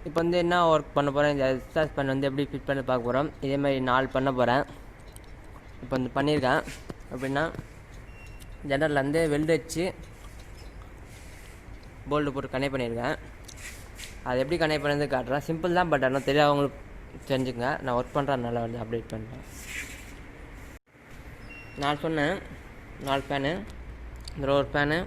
இப்போ வந்து என்ன ஒர்க் பண்ண போகிறேன், இந்த எக்ஸாஸ்ட் ஃபேன் வந்து எப்படி ஃபிட் பண்ணி பார்க்க போகிறோம். இதேமாதிரி 4 பண்ண போகிறேன். இப்போ வந்து பண்ணியிருக்கேன். அப்படின்னா ஜன்னலில் வந்து வெல்டு வச்சு போல்டு போட்டு கனெக்ட் பண்ணியிருக்கேன். அது எப்படி கனெக்ட் பண்ணது காட்டுறேன். சிம்பிள் தான், பட் ஆனால் தெரியாதவங்களுக்கு தெரிஞ்சுக்கங்க. நான் ஒர்க் பண்ணுறதுனால வந்து அப்டேட் பண்ணுறேன். நான் சொன்னேன் 4 ஃபேனு, இதில் ஒரு ஃபேனு,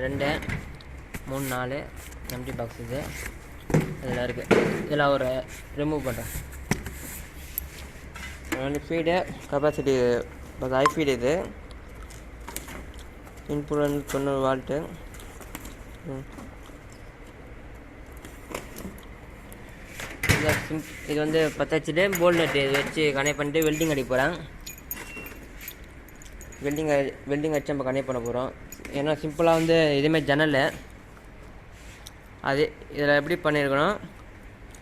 2 3 4 எம்டி பாக்ஸ் இது இதில் இருக்குது. இதில் ஒரு ரிமூவ் பண்ணுறேன். வந்து ஃபீடு கெப்பாசிட்டி ஹை ஃபீடு. இது இன்புட் வந்து 90 வால்ட்டு. இது வந்து 10 வச்சுட்டு போல்ட் நட்டு இது வச்சு கனெக்ட் பண்ணிட்டு வெல்டிங் அடிக்க போகிறேன். வெல்டிங் வச்சு நம்ம கனெக்ட் பண்ண போகிறோம். ஏன்னா சிம்பிளாக வந்து இதுமாரி ஜன்னல் அது இதில் எப்படி பண்ணியிருக்கணும்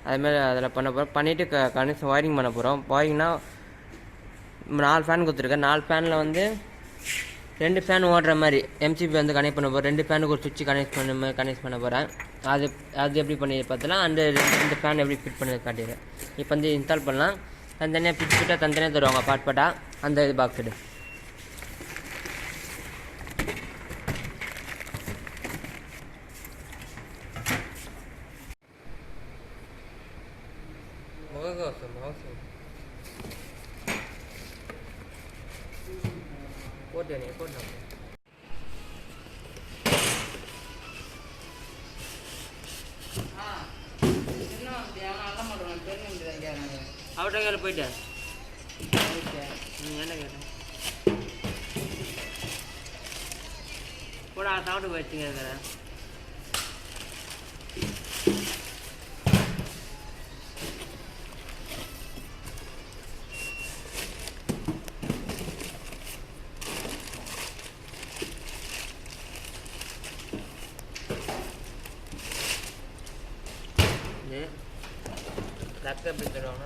அதுமாதிரி அதில் பண்ண போகிறோம். பண்ணிவிட்டு கனெக்ஷன் ஒயரிங் பண்ண போகிறோம். ஒயரிங்னா 4 ஃபேன் கொடுத்துருக்கேன். 4 ஃபேனில் வந்து 2 ஃபேன் ஓடுற மாதிரி எம்சிபி வந்து கனெக்ட் பண்ண போகிறேன். 2 ஃபேனுக்கு ஒரு சுவிட்ச் கனெக்ட் பண்ண போகிறேன். அது எப்படி பண்ணி பார்த்தலாம், அந்த 2 ஃபேன் எப்படி ஃபிட் பண்ணி காட்டிடுறேன். இப்போ வந்து இன்ஸ்டால் பண்ணலாம். தனித்தனியாக பிச்சுக்கிட்டால் தனித்தனியாக தருவாங்க பாட்டாக. அந்த இது பாக்ஸ் எடு. போட்டு அவர்கிட்ட கையில் போயிட்டேன். என்ன கேட்டேன் கூட சாப்பிட்டு போயிடுச்சுங்க. இருக்கிறேன் தக்க எப்படி தருவாங்க.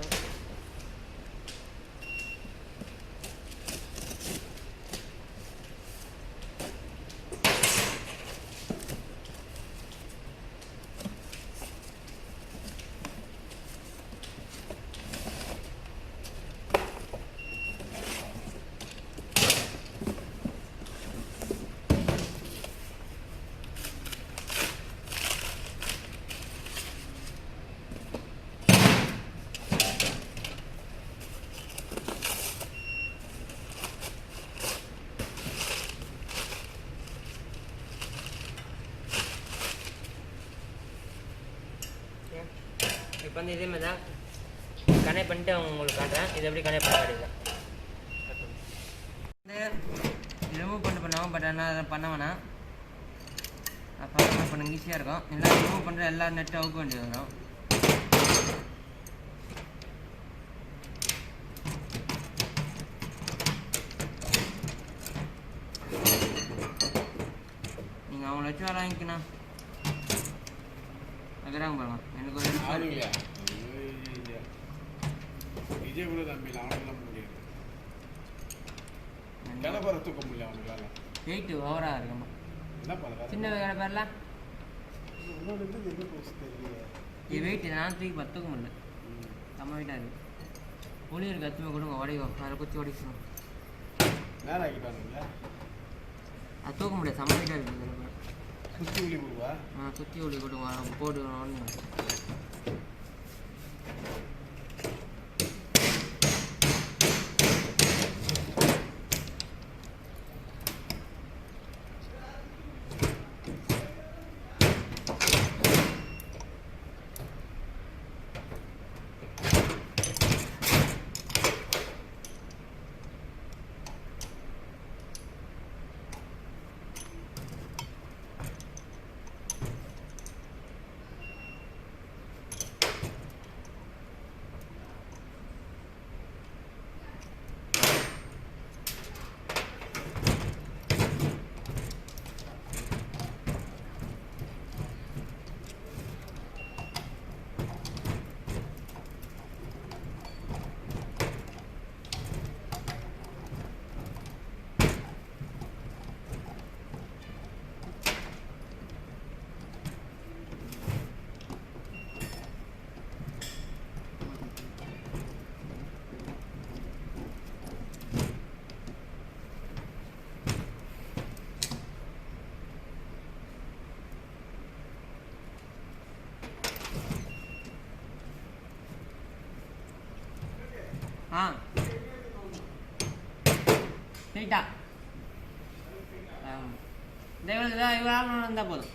இப்போ வந்து இதே மாதிரி தான் கனெக்ட் பண்ணிட்டு அவங்க உங்களுக்கு காட்டுறேன். இது எப்படி கனெக்ட் பண்ண காட்டிடுறேன். ரிமூவ் பண்ணாமல் பட் என்ன அதை பண்ண வேணாம். பண்ண பண்ணுங்க, ஈஸியாக இருக்கும். எல்லாம் ரிமூவ் பண்ணுற எல்லா நெட்டும் அவுக்க வேண்டியது வரும். நீங்கள் அவங்கள வச்சு வேலை வாங்கிக்கணும். அதான் பாருங்க, எனக்கு ஒரு விஜய் கூட தம்பி அவனெல்லாம் முடியாது. தூக்க முடியல அவனுக்கு. வெயிட் ஓவராக இருக்குமா? என்ன பண்ண சின்ன வேலை பேர்லாம் இது வெயிட் நான் தூக்கி தூக்க முடியல. செம்ம வெயிட்டாக இருக்குது. ஒளி இருக்கு, அத்துமே கொடுங்க உடையும். அதில் குச்சி உடைக்கணும். நேரம் ஆகிட்டானுங்களா? அது தூக்க முடியாது, செம்ம வெயிட்டாக இருக்குது. சுற்றி ஒளி கொடுவா? சுற்றி ஒளி கொடுங்க போடுவோம். ஆ ஸ்ட்ரைட்டா இவ்வளோ ஆகணும் இருந்தால் போதும்.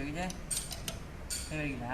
இது சரிங்களா?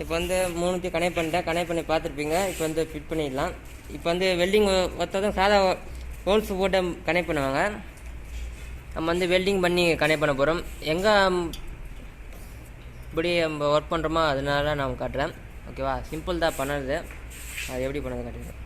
இப்போ வந்து மூணுத்தையும் கனெக்ட் பண்ணி பார்த்துருப்பீங்க. இப்போ வந்து ஃபிட் பண்ணிடலாம். இப்போ வந்து வெல்டிங் ஒருத்ததும் சாதா ஹோல்ஸ் போட்டு கனெக்ட் பண்ணுவாங்க. நம்ம வந்து வெல்டிங் பண்ணி கனெக்ட் பண்ண போகிறோம். எங்கே இப்படி நம்ம ஒர்க் பண்ணுறோமோ அதனால நான் காட்டுறேன். ஓகேவா? சிம்பிள் தான் பண்ணுறது. அது எப்படி பண்ணது காட்டுறேன்.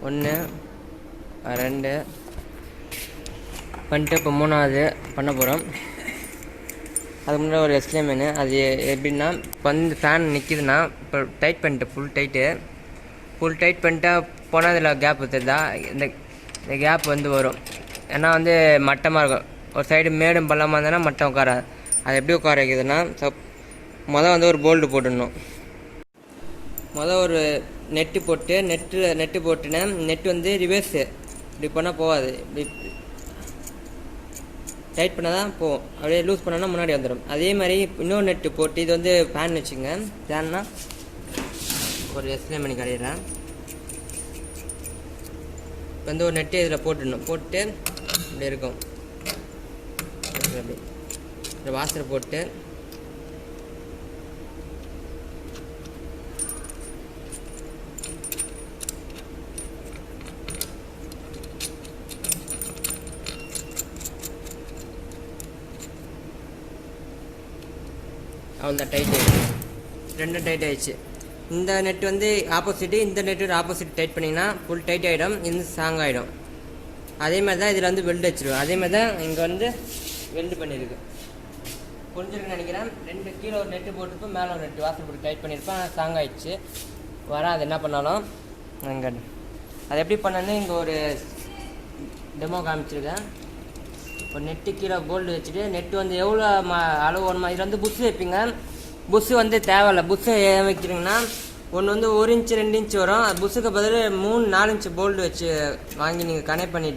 1 2 பண்ணிட்டு இப்போ 3வது பண்ண போகிறோம். அதுக்கு முன்னாடி ஒரு எக்ஸ்பிளைன். அது எப்படின்னா, இப்போ வந்து ஃபேன் நிற்கிதுன்னா இப்போ டைட் பண்ணிட்டு ஃபுல் டைட் பண்ணிட்டா போனால் அதில் கேப் தெரியுதா, இந்த கேப் வந்து வரும். ஏன்னா வந்து மட்டமாக இருக்கும், ஒரு சைடு மேடும் பள்ளமாக இருந்ததுன்னா மட்டம் உட்காராது. அது எப்படி உட்கார வைக்குதுன்னா, மொதல் வந்து ஒரு போல்டு போட்டுடணும். ஒரு நெட்டு போட்டு நெட்டு போட்டுன்னா நெட்டு வந்து ரிவர்ஸு இப்படி பண்ணால் போகாது, இப்படி டைட் பண்ணால் தான் போகும். அப்படியே லூஸ் பண்ணோன்னா முன்னாடி வந்துடும். அதே மாதிரி இன்னொரு நெட்டு போட்டு, இது வந்து ஃபேன் வச்சுங்க. ஃபேன்னா ஒரு எக்ஸ்பிளைன் பண்ணி கடையிறேன். இப்போ வந்து ஒரு நெட்டு இதில் போட்டுடணும். போட்டு இப்படி இருக்கும், அப்படி இந்த வாசரை போட்டு அவ்வளோதான், டைட் ஆகிடுச்சு. ரெண்டும் டைட் ஆகிடுச்சு. இந்த நெட் வந்து ஆப்போசிட்டு, இந்த நெட்டு ஆப்போசிட் டைட் பண்ணிங்கன்னா ஃபுல் டைட் ஆகிடும், இந்த ஸ்ட்ராங் ஆகிடும். அதே மாதிரி தான் இதில் வந்து வெல்டு வச்சுருவோம். அதே மாதிரி தான் இங்கே வந்து வெல்டு பண்ணியிருக்கு. புரிஞ்சிருக்குன்னு நினைக்கிறேன். 2 கீழே ஒரு நெட்டு போட்டுருப்போம், மேலே ஒரு நெட்டு வாசல் போட்டு டைட் பண்ணியிருப்பேன். ஸ்ட்ராங் ஆகிடுச்சு. அது என்ன பண்ணாலும் அங்கே அது எப்படி பண்ணேன்னு இங்கே ஒரு டெமோ காமிச்சிருக்கேன். ஒரு நெட்டு கீழே போல்டு வச்சுட்டு, நெட்டு வந்து எவ்வளோ அளவு வேணுமா, இதில் வந்து புஷ் வைப்பீங்க. புஷ்ஷு வந்து தேவையில்லை. புஷ்ஷு ஏன் வைக்கிறீங்கன்னா, ஒன்று வந்து 1 இன்ச்சு 2 இன்ச்சு வரும். அது புஷ்ஷுக்கு பதில் 3-4 இன்ச்சு போல்டு வச்சு வாங்கி நீங்கள் கனெக்ட் பண்ணி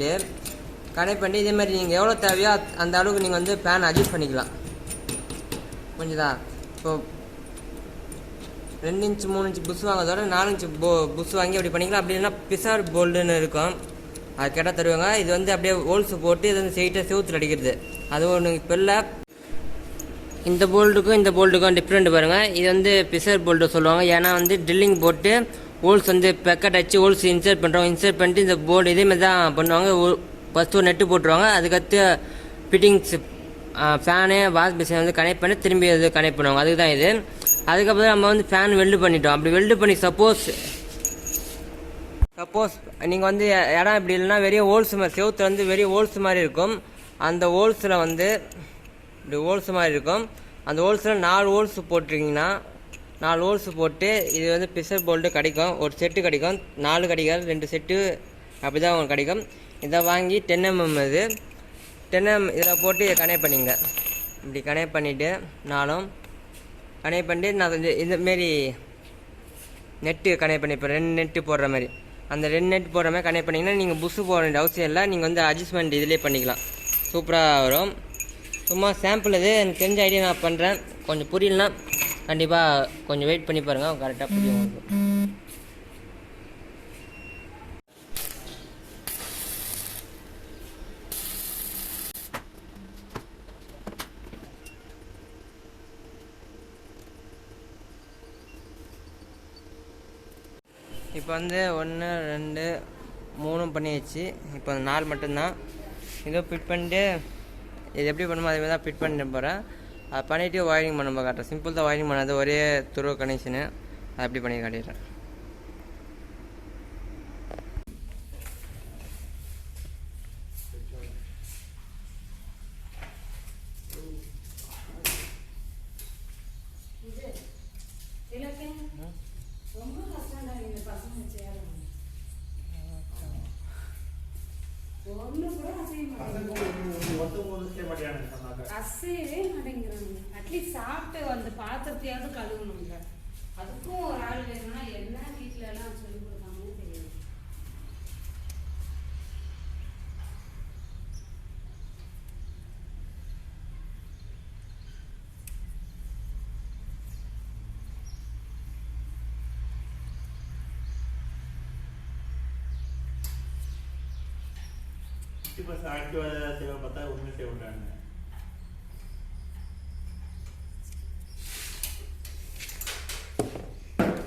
இதே மாதிரி நீங்கள் எவ்வளோ தேவையோ அந்த அளவுக்கு நீங்கள் வந்து ஃபேன் அட்ஜஸ்ட் பண்ணிக்கலாம். புரிஞ்சுதா? இப்போ 2 இன்ச்சு 3 இன்ச்சு புஷ் வாங்கிறதோட 4 இன்ச்சு புஷ் வாங்கி அப்படி பண்ணிக்கலாம். அப்படி இல்லைன்னா பிசார் போல்டுன்னு இருக்கும், அது கேட்டால் தருவாங்க. இது வந்து அப்படியே ஹோல்ஸ் போட்டு இது வந்து ஸ்ட்ரெயிட்டாக செவுத்தில் அடிக்கிறது. அது ஒன்று இப்போ இல்லை. இந்த போல்டுக்கும் டிஃப்ரெண்ட் பாருங்கள். இது வந்து பிசர் போல்டு சொல்லுவாங்க. ஏன்னா வந்து ட்ரில்லிங் போட்டு ஹோல்ஸ் வந்து பெக்கட் அடிச்சு ஹோல்ஸ் இன்சர்ட் பண்ணிட்டு இந்த போல்டு இதேமாதிரி தான் பண்ணுவாங்க. ஃபஸ்ட்டு ஒரு நெட்டு போட்டுருவாங்க. அதுக்கடுத்து ஃபிட்டிங்ஸ் ஃபேனு வாஷ் மிஷின் வந்து கனெக்ட் பண்ணி திரும்பி அது கனெக்ட் பண்ணுவாங்க. அதுக்கு தான் இது. அதுக்கப்புறம் நம்ம வந்து ஃபேன் வெல்டு பண்ணிட்டோம். அப்படி வெல்டு பண்ணி சப்போஸ் நீங்கள் வந்து இடம் இப்படி இல்லைன்னா வெறிய ஹோல்ஸ் மாதிரி செவுத்தில் வந்து வெறிய ஹோல்ஸ் மாதிரி இருக்கும். அந்த ஹோல்ஸில் வந்து இப்படி ஹோல்ஸ் மாதிரி இருக்கும். அந்த ஹோல்ஸில் 4 ஹோல்ஸ் போட்டிருக்கீங்கன்னா 4 ஹோல்ஸ் போட்டு இது வந்து பிசர் போல்டு கிடைக்கும். ஒரு செட்டு கிடைக்கும், 4 கிடைக்காது, 2 செட்டு அப்படி தான் உங்களுக்கு கிடைக்கும். இதை வாங்கி 10 mm இது 10 mm இதில் போட்டு இதை கனெக்ட் பண்ணிங்க. இப்படி கனெக்ட் பண்ணிவிட்டு கனெக்ட் பண்ணிட்டு நான் கொஞ்சம் இதுமாரி நெட்டு கனெக்ட் பண்ணிப்பேன். 2 நெட்டு போடுற மாதிரி, அந்த 2 நெட் போடுற மாதிரி கனெக்ட் பண்ணிங்கன்னா நீங்கள் புஷ்ஷு போட வேண்டிய அவசியம் இல்லை. நீங்கள் வந்து அட்ஜஸ்ட்மெண்ட் இதிலே பண்ணிக்கலாம், சூப்பராக வரும். சும்மா சாம்பிள் இது எனக்கு தெரிஞ்ச ஐடியா நான் பண்ணுறேன். கொஞ்சம் புரியலனா கண்டிப்பாக கொஞ்சம் வெயிட் பண்ணி பாருங்கள், கரெக்டாக புரியும் உங்களுக்கு. இப்போ வந்து 1 2 3 பண்ணியாச்சு. இப்போ 4 மட்டும்தான். இதோ ஃபிட் பண்ணிட்டு இது எப்படி பண்ணுமோ அதே மாதிரி தான் ஃபிட் பண்ணிட்டு போகிறேன். அதை பண்ணிவிட்டு ஒயரிங் பண்ண காட்டுறேன். சிம்பிள் தான் ஒயரிங் பண்ணாது, ஒரே துருவ கனெக்ஷனு. அதை எப்படி பண்ணி காட்டிடுறேன். அசையவே மாட்டேங்கிறாங்க. அட்லீஸ்ட் சாப்பிட்டு அந்த பாத்திரத்தையாவது கழுவணுங்க. அதுக்கும் ஒரு ஆள் வேணும்னா என்ன வீட்டில எல்லாம் சொல்லி கொடுத்தாங்கன்னு தெரியும்.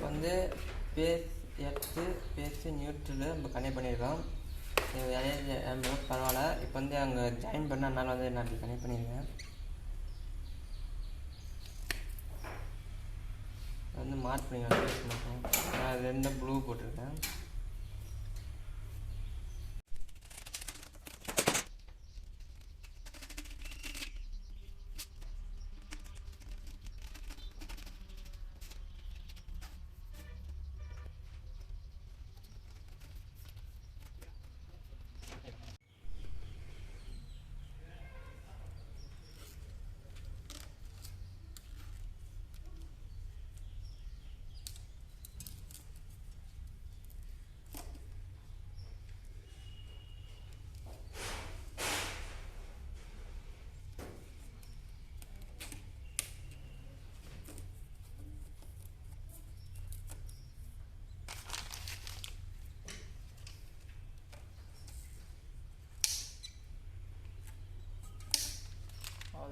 வந்து பேஸ்ட் நியூட்ரல் நம்ம கனெக்ட் பண்ணியிருக்கோம். பரவாயில்ல. இப்போ வந்து அங்கே ஜாயின் பண்ணனால வந்து நான் கனெக்ட் பண்ணியிருக்கேன். வந்து மார்க் பண்ணிக்கலாம். நான் 2 ப்ளூ போட்டிருக்கேன்.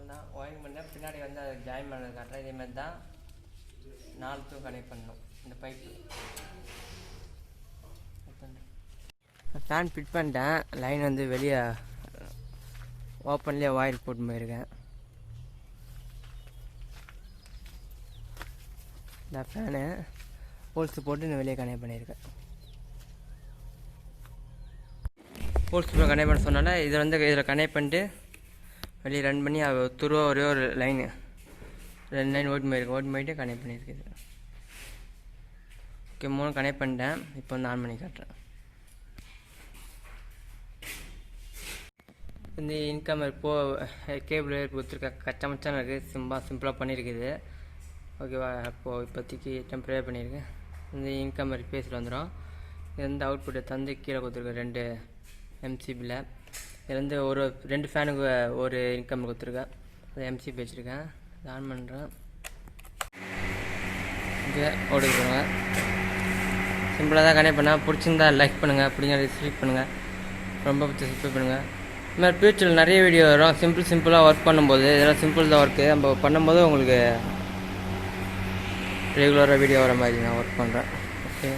அவ்வளோதான் ஒயரிங் பண்ணால் பின்னாடி வந்து அதை ஜாயின் பண்ணது காட்டுறேன். இதேமாதிரி தான் 4 தூரம் கனெக்ட் பண்ணணும் இந்த பைப்பு. ஃபேன் ஃபிட் பண்ணிட்டேன். லைன் வந்து வெளியே ஓப்பன்லேயே ஒயர் போட்டு போயிருக்கேன். இந்த ஃபேனு ஹோல்ஸ் போட்டு நான் வெளியே கனெக்ட் பண்ணியிருக்கேன். ஹோல்ஸ் போட்டு கனெக்ட் பண்ண சொன்னால இதில் கனெக்ட் பண்ணிட்டு வெளியே ரன் பண்ணி துருவா ஒரே ஒரு லைனு 2 லைன் ஓட்டு போயிட்டு கனெக்ட் பண்ணியிருக்குது. ஓகே 3 கனெக்ட் பண்ணிட்டேன். இப்போ வந்து ஆன் பண்ணி காட்டுறேன். இந்த இன்கமர் கேபிள் கொடுத்துருக்க கச்சா மச்சான் இருக்குது. சிம்பிளாக பண்ணியிருக்குது. ஓகேவா. இப்போதைக்கு டெம்பரரியாக பண்ணியிருக்கேன். இந்த இன்கமர் பேசிட்டு வந்துடும். இது வந்து அவுட்புட்டை தந்து கீழே கொடுத்துருக்கேன் 2 எம்சிபியில். இது வந்து 2 ஃபேனுக்கு ஒரு இன்கமர் கொடுத்துருக்கேன். அது எம்சிபி வச்சுருக்கேன். இதை ஆன் பண்ணுறேன். ஓகே ஓடுங்க. சிம்பிளாக தான் கனெக்ட் பண்ணால் பிடிச்சிருந்தா லைக் பண்ணுங்கள், பிடிங்க சப்ஸ்கிரைப் பண்ணுங்கள், ரொம்ப பிடிச்சி சப்ஸ்கிரைப் பண்ணுங்கள். இந்த மாதிரி ஃபியூச்சரில் நிறைய வீடியோ வரும். சிம்பிளாக ஒர்க் பண்ணும்போது இதெல்லாம் சிம்பிள் தான் ஒர்க்கு. நம்ம பண்ணும்போது உங்களுக்கு ரெகுலராக வீடியோ வர மாதிரி நான் ஒர்க் பண்ணுறேன். ஓகே.